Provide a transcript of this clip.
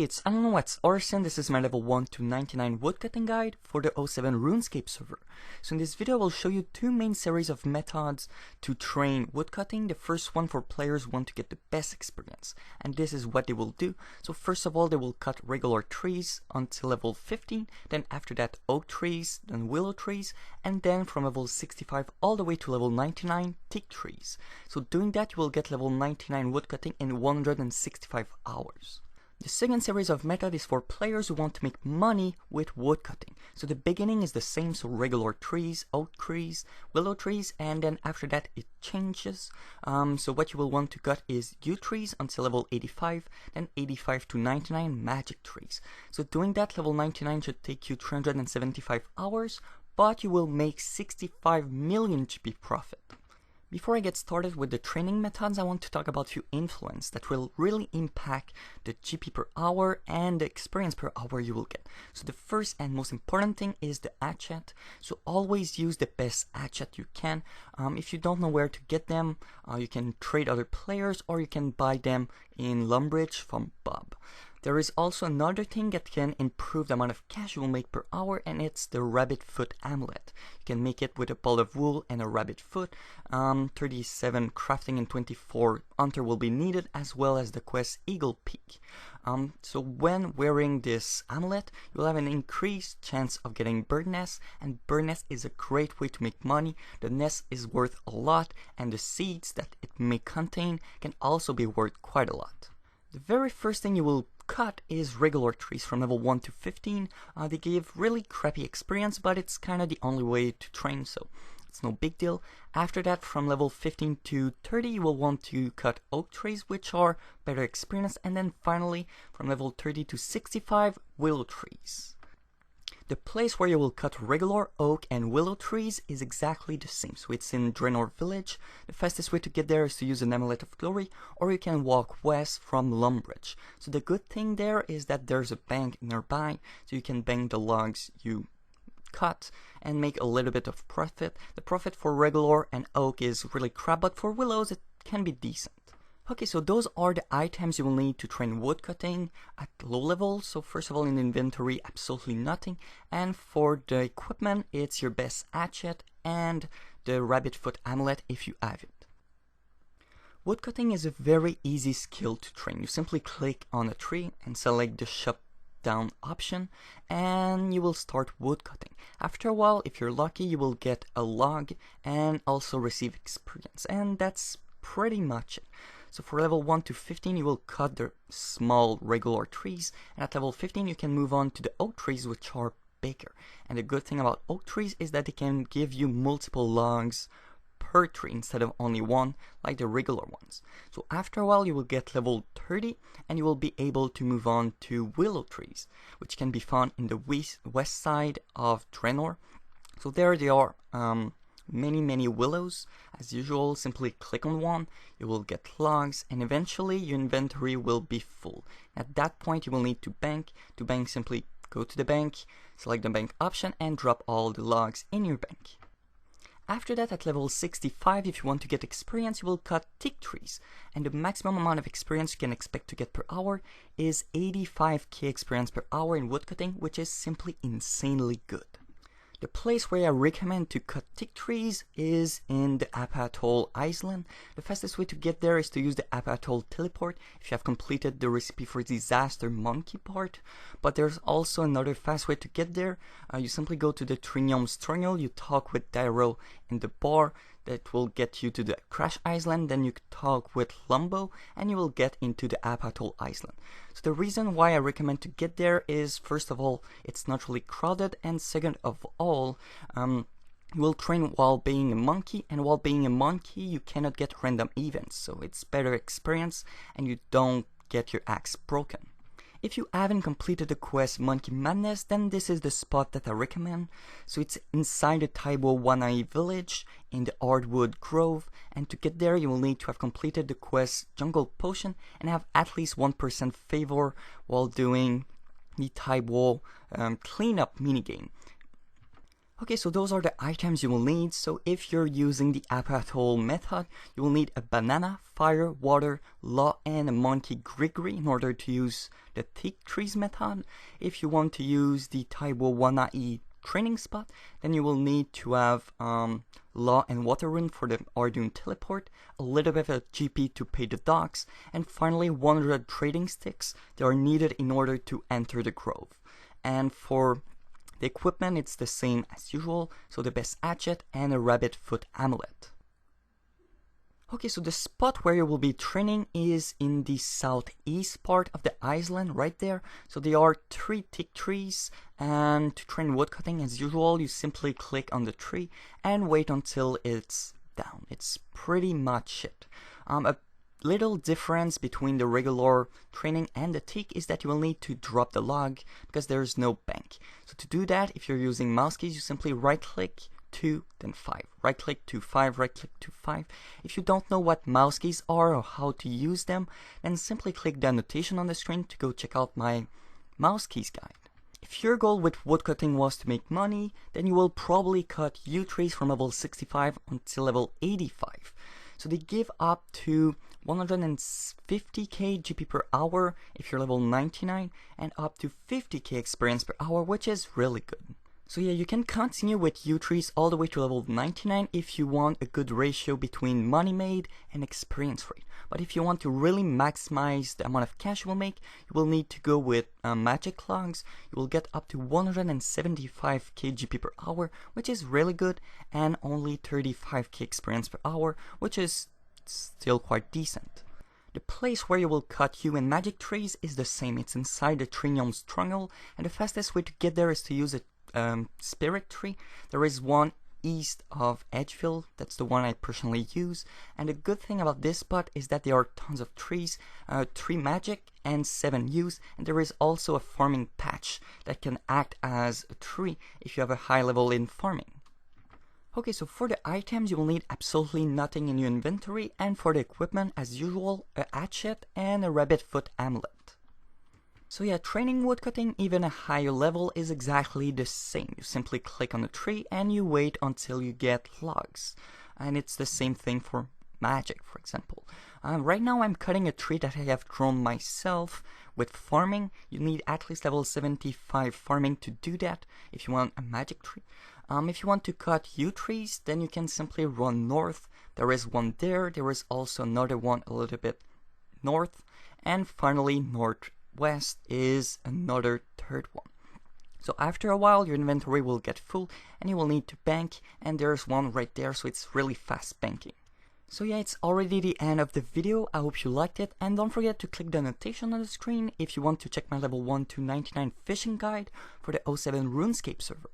it's IdkWhatsRc, and this is my level 1 to 99 woodcutting guide for the 07 Runescape server. So in this video I will show you two main series of methods to train woodcutting. The first one for players who want to get the best experience, and this is what they will do. So first of all, they will cut regular trees until level 15, then after that oak trees, then willow trees, and then from level 65 all the way to level 99 teak trees. So doing that you will get level 99 woodcutting in 165 hours. The second series of method is for players who want to make money with woodcutting. So the beginning is the same, so regular trees, oak trees, willow trees, and then after that it changes. So what you will want to cut is yew trees until level 85, then 85 to 99 magic trees. So doing that, level 99 should take you 375 hours, but you will make 65 million GP profit. Before I get started with the training methods, I want to talk about a few influences that will really impact the GP per hour and the experience per hour you will get. So the first and most important thing is the hatchet. So always use the best hatchet you can. If you don't know where to get them, you can trade other players or you can buy them in Lumbridge from Bob. There is also another thing that can improve the amount of cash you will make per hour, and it's the rabbit foot amulet. You can make it with a ball of wool and a rabbit foot. 37 crafting and 24 hunter will be needed, as well as the quest eagle peak. So when wearing this amulet, you will have an increased chance of getting bird nest, and bird nest is a great way to make money. The nest is worth a lot, and the seeds that it may contain can also be worth quite a lot. The very first thing you will cut is regular trees from level 1 to 15. They give really crappy experience, but it's kind of the only way to train, so it's no big deal. After that, from level 15 to 30, you will want to cut oak trees, which are better experience, and then finally, from level 30 to 65, willow trees. The place where you will cut regular oak and willow trees is exactly the same, so it's in Draenor village. The fastest way to get there is to use an Amulet of Glory, or you can walk west from Lumbridge. So the good thing there is that there's a bank nearby, so you can bank the logs you cut and make a little bit of profit. The profit for regular and oak is really crap, but for willows it can be decent. Okay, so those are the items you will need to train woodcutting at low level. So first of all, in the inventory, absolutely nothing. And for the equipment, it's your best hatchet and the rabbit foot amulet if you have it. Woodcutting is a very easy skill to train. You simply click on a tree and select the shut down option, and you will start woodcutting. After a while, if you're lucky, you will get a log and also receive experience. And that's pretty much it. So for level 1 to 15 you will cut the small regular trees, and at level 15 you can move on to the oak trees, which are bigger. And the good thing about oak trees is that they can give you multiple logs per tree instead of only one like the regular ones. So after a while you will get level 30 and you will be able to move on to willow trees, which can be found in the west side of Draenor. So there they are. Many willows. As usual, simply click on one, you will get logs, and eventually your inventory will be full. At that point you will need to bank. To bank, simply go to the bank, select the bank option, and drop all the logs in your bank. After that, at level 65, if you want to get experience, you will cut teak trees, and the maximum amount of experience you can expect to get per hour is 85k experience per hour in woodcutting, which is simply insanely good. The place where I recommend to cut teak trees is in the Atoll Island. The fastest way to get there is to use the Atoll teleport if you have completed the recipe for disaster monkey part. But there's also another fast way to get there. You simply go to the Trinium's Terminal, you talk with Dairo in the bar. That will get you to the Crash Island, then you talk with Lumbo and you will get into the Atoll Island. So the reason why I recommend to get there is, first of all, it's not really crowded, and second of all, you will train while being a monkey, and while being a monkey you cannot get random events, so it's better experience and you don't get your axe broken. If you haven't completed the quest Monkey Madness, then this is the spot that I recommend. So it's inside the Taibo Wanai village in the Hardwood Grove, and to get there you will need to have completed the quest Jungle Potion and have at least 1% favor while doing the Taibo cleanup minigame. Okay, so those are the items you will need. So if you're using the apple method, you will need a banana, fire, water, law, and a monkey grigri in order to use the Teak Trees method. If you want to use the Taibo Wanai training spot, then you will need to have law and water rune for the Arduino teleport, a little bit of a GP to pay the docks, and finally 100 trading sticks that are needed in order to enter the grove. And for the equipment, it's the same as usual, so the best hatchet and a rabbit foot amulet. Okay, so the spot where you will be training is in the southeast part of the island, right there. So there are 3 teak trees, and to train woodcutting as usual, you simply click on the tree and wait until it's down. It's pretty much it. A little difference between the regular training and the teak is that you will need to drop the log because there's no bank. So to do that, if you're using mouse keys, you simply right click 2 then 5, right click to 5, right click to 5. If you don't know what mouse keys are or how to use them, then simply click the annotation on the screen to go check out my mouse keys guide. If your goal with woodcutting was to make money, then you will probably cut yew trees from level 65 until level 85. So they give up to 150k GP per hour if you're level 99 and up to 50k experience per hour, which is really good. So yeah, you can continue with Yew Trees all the way to level 99 if you want a good ratio between money made and experience rate. But if you want to really maximize the amount of cash you will make, you will need to go with magic logs. You will get up to 175k GP per hour, which is really good, and only 35k experience per hour, which is still quite decent. The place where you will cut yew and magic trees is the same. It's inside the Trinium Struggle, and the fastest way to get there is to use a spirit tree. There is one east of Edgeville, that's the one I personally use, and the good thing about this spot is that there are tons of trees, 3 magic and 7 yews, and there is also a farming patch that can act as a tree if you have a high level in farming. Okay, so for the items you will need absolutely nothing in your inventory, and for the equipment as usual, a hatchet and a rabbit foot amulet. So yeah, training woodcutting even a higher level is exactly the same. You simply click on the tree and you wait until you get logs. And it's the same thing for magic, for example. Right now I'm cutting a tree that I have grown myself. With farming, you need at least level 75 farming to do that if you want a magic tree. If you want to cut yew trees, then you can simply run north. There is one there, there is also another one a little bit north, and finally northwest is another third one. So after a while your inventory will get full and you will need to bank, and there's one right there, so it's really fast banking. So yeah, it's already the end of the video. I hope you liked it, and don't forget to click the annotation on the screen if you want to check my level 1 to 99 fishing guide for the 07 Runescape server.